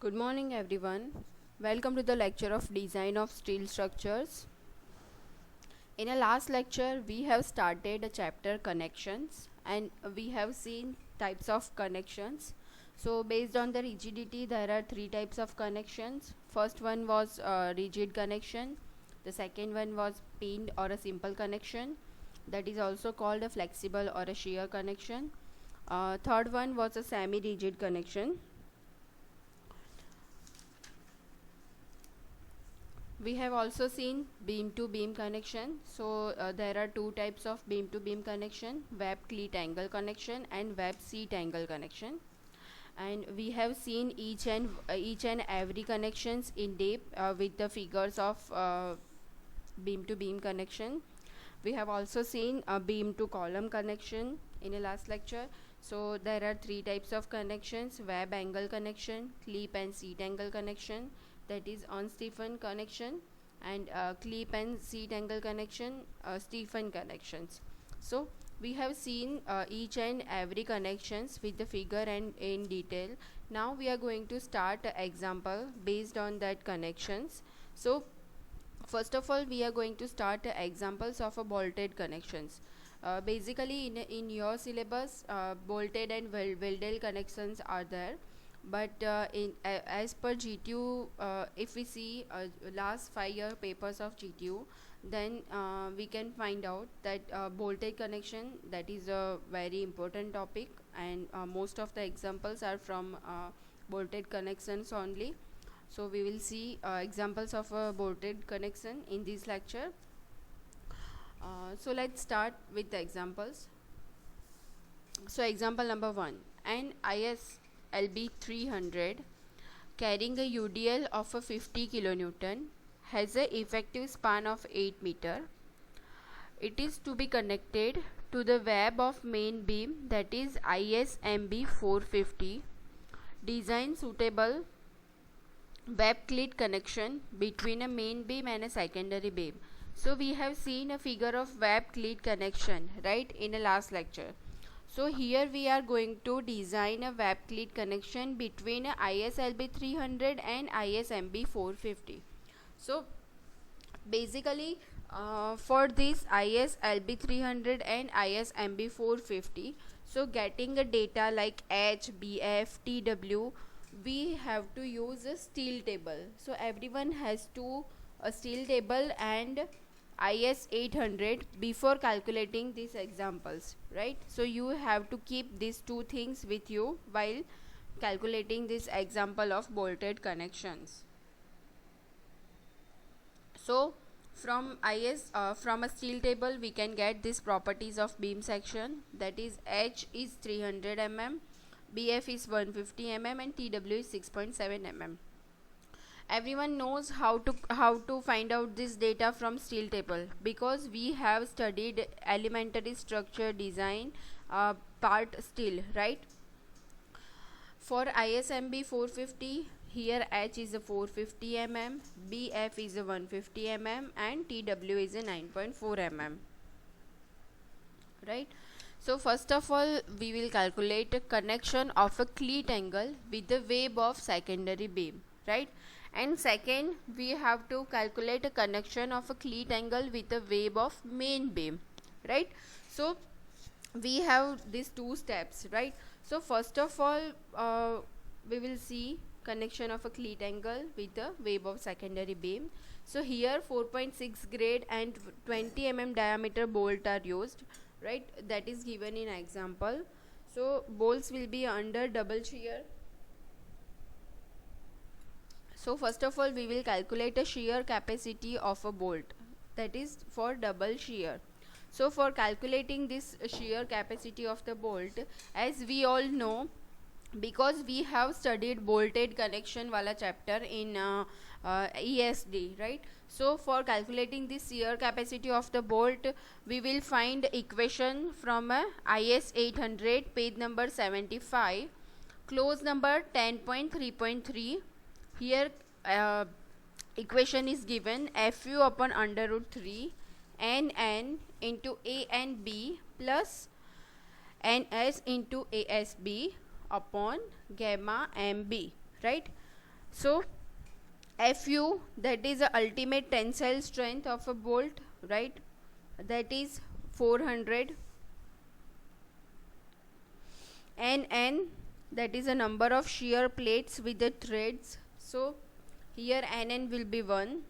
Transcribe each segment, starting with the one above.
Good morning everyone. Welcome to the lecture of design of steel structures. In a last lecture we have started a chapter connections and we have seen types of connections. So based on the rigidity there are three types of connections. First one was rigid connection. The second one was pinned or a simple connection, that is also called a flexible or a shear connection. Third one was a semi rigid connection. We have also seen beam to beam connection. So there are two types of beam to beam connection: web cleat angle connection and web seat angle connection. And we have seen each and every connections in depth with the figures of beam to beam connection. We have also seen a beam to column connection in a last lecture. So there are three types of connections: web angle connection, clip and seat angle connection, that is on Stephen connection, and clip and seat angle connection, Stephen connections. So we have seen each and every connections with the figure and in detail. Now we are going to start an example based on that connections. So first of all we are going to start examples of a bolted connections. Basically in your syllabus bolted and welded connections are there, but as per GTU, if we see last 5-year papers of GTU, then we can find out that bolted connection, that is a very important topic, and most of the examples are from bolted connections only. So we will see examples of a bolted connection in this lecture. So let's start with the examples. So example number 1, an ISLB 300 carrying a UDL of a 50 kilonewton has a effective span of 8 meter. It is to be connected to the web of main beam, that is ISMB 450. Design suitable web cleat connection between a main beam and a secondary beam. So we have seen a figure of web cleat connection, right, in a last lecture. So here we are going to design a web cleat connection between a ISLB 300 and ISMB 450. So basically for this ISLB 300 and ISMB 450, so getting a data like H, BF, TW, we have to use a steel table. So everyone has to a steel table and IS 800 before calculating these examples, right? So you have to keep these two things with you while calculating this example of bolted connections. So from from a steel table we can get these properties of beam section, that is H is 300 mm, BF is 150 mm and TW is 6.7 mm. Everyone knows how to find out this data from steel table, because we have studied elementary structure design part steel, right? For ISMB 450, here H is a 450 mm, BF is a 150 mm and TW is a 9.4 mm, right? So first of all we will calculate a connection of a cleat angle with the web of secondary beam, right? And second we have to calculate a connection of a cleat angle with a web of main beam, right? So we have these two steps, right? So first of all we will see connection of a cleat angle with the web of secondary beam. So here 4.6 grade and 20 mm diameter bolt are used, right? That is given in example. So bolts will be under double shear. So first of all we will calculate a shear capacity of a bolt, that is for double shear. So for calculating this shear capacity of the bolt, as we all know, because we have studied bolted connection wala chapter in ESD, right? So for calculating this shear capacity of the bolt, we will find equation from IS 800 page number 75, clause number 10.3.3. Here equation is given: Fu upon under root 3 Nn into A and B plus Ns into ASB upon gamma MB, right? So Fu, that is the ultimate tensile strength of a bolt, right? That is 400. Nn, that is a number of shear plates with the threads. So here Nn will be 1.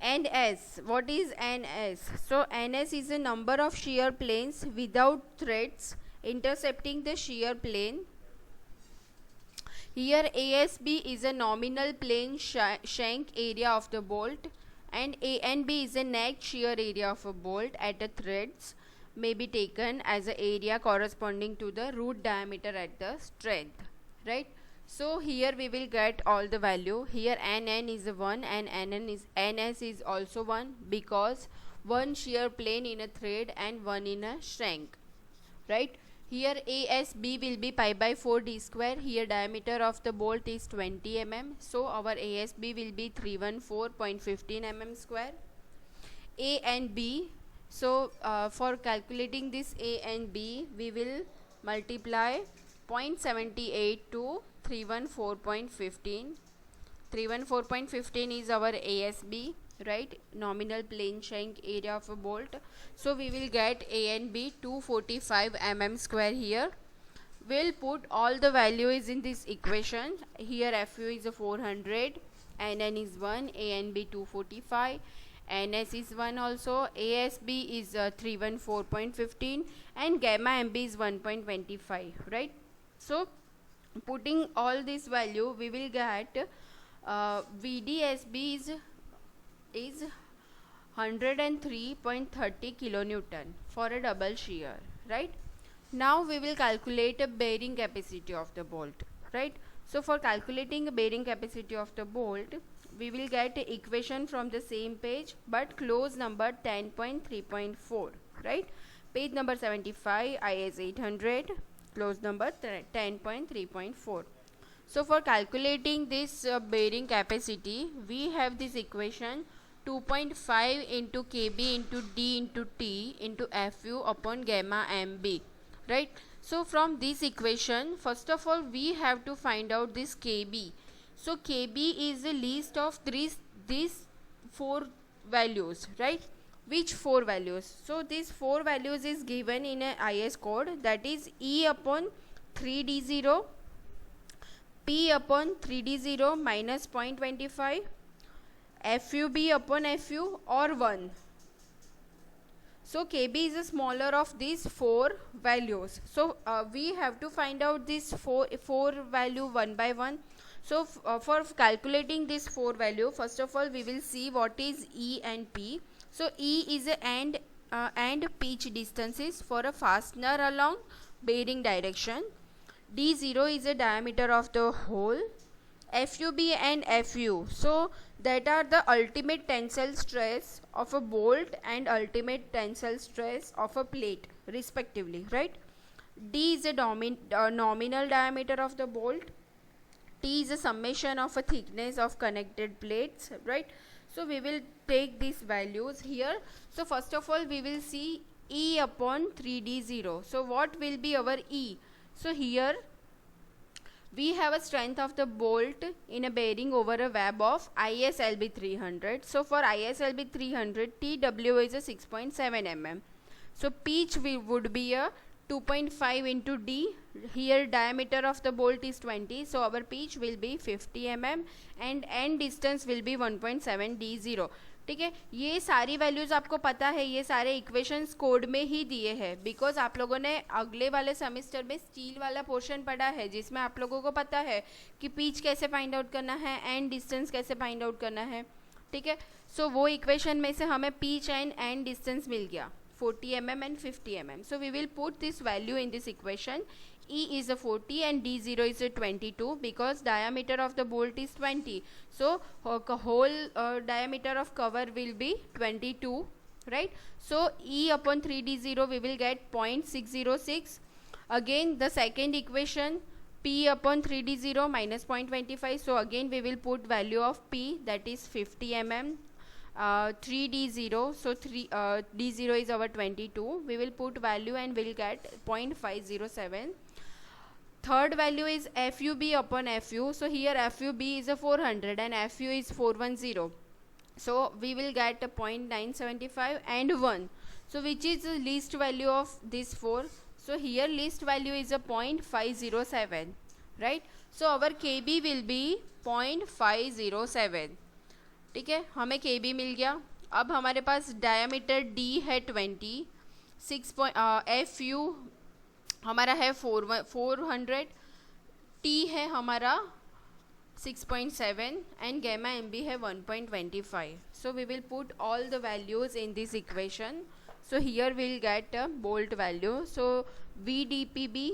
Ns, what is Ns? So Ns is the number of shear planes without threads intercepting the shear plane. Here ASB is a nominal plane shank area of the bolt, and ANB is a net shear area of a bolt at the threads, may be taken as an area corresponding to the root diameter at the strength, right? So here we will get all the value. Here Nn is 1 and Ns is also 1, because one shear plane in a thread and one in a shank, right? Here ASB will be pi by 4 d square. Here diameter of the bolt is 20 mm, so our ASB will be 314.15 mm square. A and B, so for calculating this A and B, we will multiply 0.78 to 314.15. 314.15 is our ASB, right? Nominal plane shank area of a bolt. So we will get A and B 245 mm square here. We'll put all the values in this equation. Here Fu is a 400, Nn is 1, A and B 245, Ns is 1 also, ASB is 314.15, and gamma MB is 1.25, right? So putting all this value, we will get VDSB is 103.30 kilonewton for a double shear, right? Now we will calculate a bearing capacity of the bolt, right? So for calculating a bearing capacity of the bolt, we will get a equation from the same page, but close number 10.3.4, right? Page number 75, IS 800, close number 10.3.4. So for calculating this bearing capacity, we have this equation 2.5 into kb into d into t into fu upon gamma mb, right? So from this equation, first of all we have to find out this kb. So kb is the least of these four values, right? Which four values? So these four values is given in a IS code, that is E upon 3d0, P upon 3d0 minus 0.25, FUB upon FU or 1. So KB is the smaller of these four values. So we have to find out this four value one by one. So for calculating this four value, first of all we will see what is E and P. So E is a and pitch distances for a fastener along bearing direction. D0 is a diameter of the hole. FUB and FU, so that are the ultimate tensile stress of a bolt and ultimate tensile stress of a plate respectively, right? D is a nominal diameter of the bolt. T is a summation of a thickness of connected plates, right? So we will take these values here. So first of all we will see E upon 3d0. So what will be our E? So here we have a strength of the bolt in a bearing over a web of ISLB 300. So for ISLB 300, TW is a 6.7 mm. So pitch would be a 2.5 into D. Here diameter of the bolt is 20. So our pitch will be 50 mm and end distance will be 1.7 D0. ठीक है, ये सारी values आपको पता है, ये सारे equations code में ही दिए हैं, बिकॉज आप लोगों ने अगले वाले सेमेस्टर में स्टील वाला पोर्शन पढ़ा है जिसमें आप लोगों को पता है कि पिच कैसे फाइंड आउट करना है एंड डिस्टेंस कैसे फाइंड आउट करना है, ठीक है. सो वो इक्वेशन में से हमें पिच एंड डिस्टेंस मिल गया 40 mm and 50 mm. So we will put this value in this equation. E is a 40 and D0 is a 22 because diameter of the bolt is 20. So whole diameter of cover will be 22, right? So E upon 3D0 we will get 0.606. Again the second equation, P upon 3D0 minus 0.25. So again we will put value of P, that is 50 mm. 3D0, so D0 is our 22. We will put value and we'll get 0.507. third value is FUB upon FU. So here FUB is a 400 and FU is 410. So we will get a 0.975 and 1. So which is the least value of this 4? So here least value is a 0.507, right? So our KB will be 0.507. ठीक है, हमें KB मिल गया. अब हमारे पास diameter D है 20, 6 FU हमारा है 400, T है हमारा 6.7 and gamma MB है 1.25. So we will put all the values in this equation. So here we will get a bolt value. So VDPB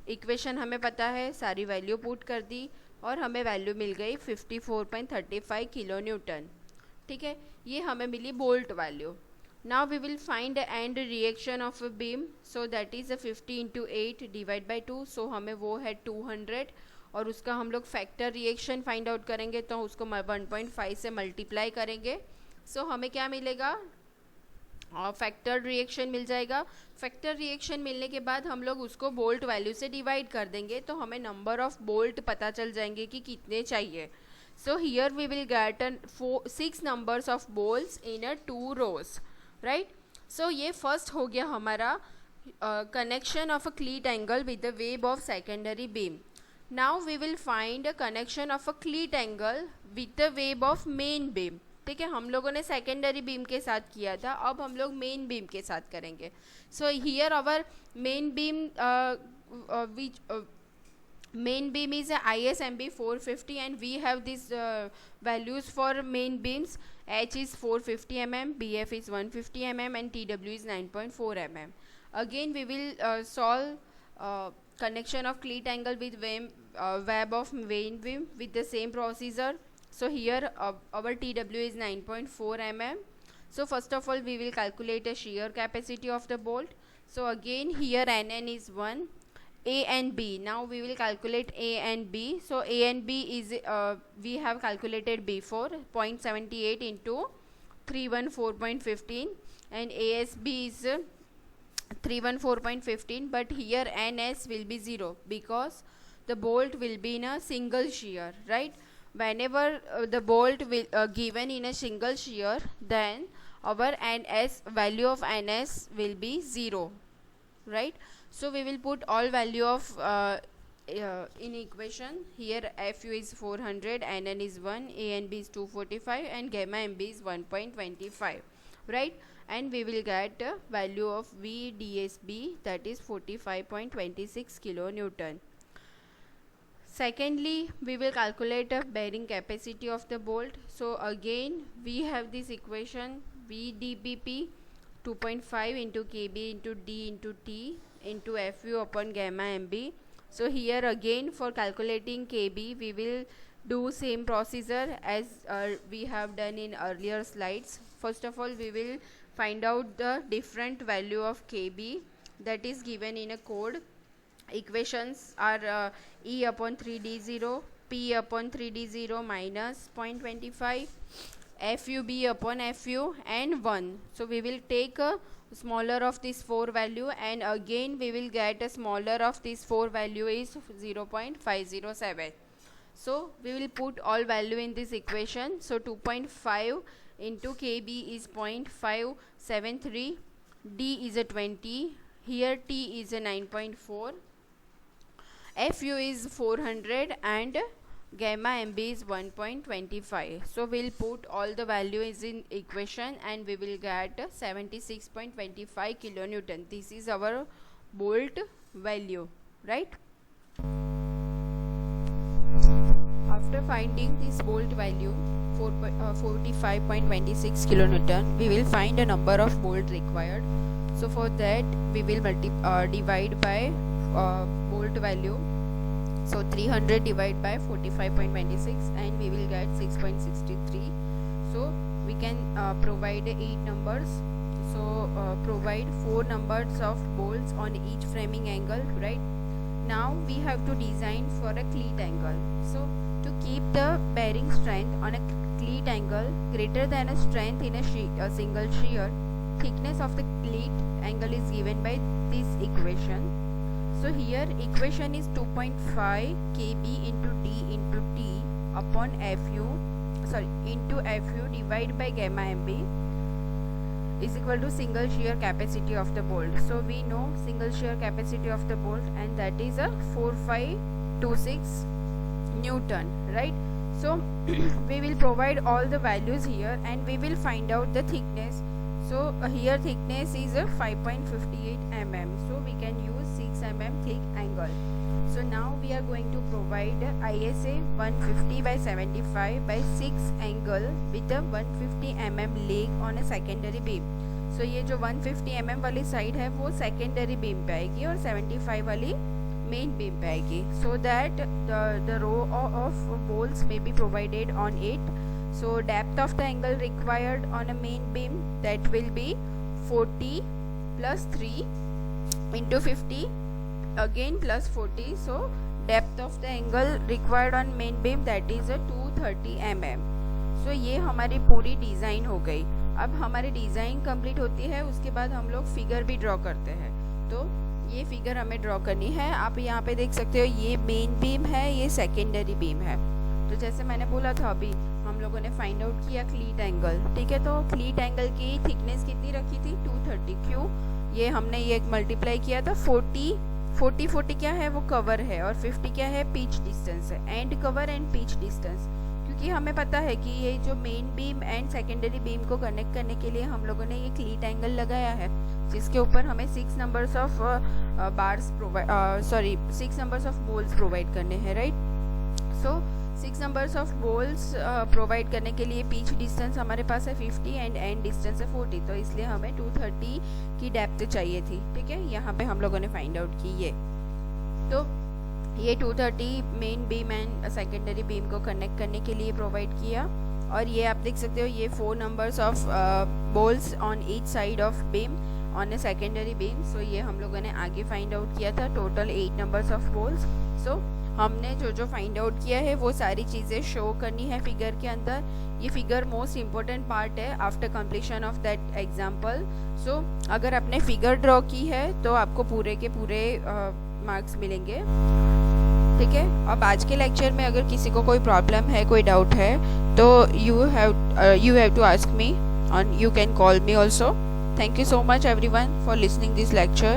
equation हमें पता है, सारी वैल्यू पुट कर दी और हमें वैल्यू मिल गई 54.35 किलो न्यूटन. ठीक है, ये हमें मिली bolt value. Now we will find the end reaction of a beam. So that is 50 into 8 divide by 2. So हमें वो है 200 और उसका हम लोग फैक्टर रिएक्शन फाइंड आउट करेंगे तो उसको 1.5 से मल्टीप्लाई करेंगे. सो हमें क्या मिलेगा, फैक्टर रिएक्शन मिल जाएगा. फैक्टर रिएक्शन मिलने के बाद हम लोग उसको बोल्ट वैल्यू से डिवाइड कर देंगे तो हमें नंबर ऑफ बोल्ट पता चल जाएंगे कि कितने चाहिए. So here we will get 6 numbers of bolts in a 2 rows, right. So ये फर्स्ट हो गया हमारा connection of a cleat angle with the web of secondary beam. Now we will find a connection of a cleat angle with the web of main beam. ठीक है, हम लोगों ने secondary beam के साथ किया था, अब हम लोग मेन बीम के साथ करेंगे. So here our main beam which main beam is ISMB 450 and we have these values for main beams. H is 450 mm, BF is 150 mm and TW is 9.4 mm. Again we will solve connection of cleat angle with web of main beam with the same procedure. So here our TW is 9.4 mm. So first of all we will calculate a shear capacity of the bolt. So again here NN is 1, A and B. Now we will calculate A and B. So A and B is we have calculated before 0.78 into 314.15 and ASB is 314.15, but here NS will be 0 because the bolt will be in a single shear, right? Whenever the bolt will given in a single shear, then our NS value of NS will be 0, right? So we will put all value of in equation. Here FU is 400, NN is 1, A and B is 245 and gamma MB is 1.25, right? And we will get a value of VDSB, that is 45.26 kilonewton. Secondly, we will calculate a bearing capacity of the bolt. So again we have this equation VDPP 2.5 into KB into D into T into FU upon gamma MB. So here again for calculating KB we will do same procedure as we have done in earlier slides. First of all we will find out the different value of KB that is given in a code. Equations are E upon 3D0, P upon 3D0 minus 0.25, FUB upon FU and 1. So we will take a smaller of this 4 value and again we will get a smaller of this 4 value is 0.507. So we will put all value in this equation. So 2.5 into KB is 0.573, D is a 20, here T is a 9.4, FU is 400 and gamma MB is 1.25. So we'll put all the values in equation and we will get 76.25 kilonewton. This is our bolt value, right? After finding this bolt value 45.26 kilonewton, we will find a number of bolt required. So for that we will divide by bolt value. So 300 divided by 45.26 and we will get 6.63. So we can provide 8 numbers. So provide 4 numbers of bolts on each framing angle, right? Now we have to design for a cleat angle. So to keep the bearing strength on a cleat angle greater than a strength in a single shear, thickness of the cleat angle is given by this equation. So here equation is 2.5 kb into d into t upon into fu divided by gamma mb is equal to single shear capacity of the bolt. So we know single shear capacity of the bolt, and that is a 4526 Newton, right? So we will provide all the values here and we will find out the thickness. So here thickness is a 5.58 mm, so we can use 6 mm thick angle. So now we are going to provide ISA 150 by 75 by 6 angle with a 150 mm leg on a secondary beam. So ये जो 150 mm वाली side है वो secondary beam पे आएगी और 75 वाली main beam पे आएगी, so that the row of bolts may be provided on it. So depth of the angle required on a main beam, that will be 40 plus 3 into 50 again plus 40. So depth of the angle required on main beam, that is a 230 mm. So ये हमारी पूरी design हो गई. अब हमारी design complete होती है, उसके बाद हम लोग फिगर भी ड्रॉ करते हैं. तो ये फिगर हमें ड्रॉ करनी है. आप यहाँ पे देख सकते हो ये मेन बीम है, ये सेकेंडरी बीम है. तो जैसे मैंने बोला था अभी हम लोगों ने फाइंड आउट किया क्लीट एंगल, ठीक है. तो क्लीट एंगल की थिकनेस कितनी रखी थी, 230. क्यों, ये हमने ये मल्टीप्लाई किया था 40 क्या है, वो कवर है, और 50 क्या है, पिच डिस्टेंस है. And cover and pitch distance, क्योंकि हमें पता है कि ये जो main beam and secondary beam को कनेक्ट करने के लिए हम लोगों ने ये क्लीट एंगल लगाया है, जिसके ऊपर हमें 6 numbers of bars six numbers of bolts provide करने हैं, right. So 6 numbers of bolts provide करने के लिए पिच डिस्टेंस हमारे पास है 50 एंड एंड डिस्टेंस है 40, तो इसलिए हमें 230 की डेप्थ चाहिए थी, ठीक है. यहाँ पे हम लोगों ने फाइंड आउट की ये. तो ये 230 main beam and secondary beam को कनेक्ट करने के लिए प्रोवाइड किया. और ये आप देख सकते हो ये 4 numbers of bolts on each side of beam on a secondary beam. So ये हम लोगों ने आगे फाइंड आउट किया था, total 8 numbers of bolts. So हमने जो फाइंड आउट किया है वो सारी चीज़ें शो करनी है फिगर के अंदर. ये फिगर मोस्ट इम्पोर्टेंट पार्ट है after completion of that example. So अगर आपने फिगर ड्रॉ की है तो आपको पूरे के पूरे मार्क्स मिलेंगे, ठीक है. अब आज के लेक्चर में अगर किसी को कोई प्रॉब्लम है, कोई डाउट है, तो you have to ask me, और you can call me also. Thank you so much everyone for listening this lecture.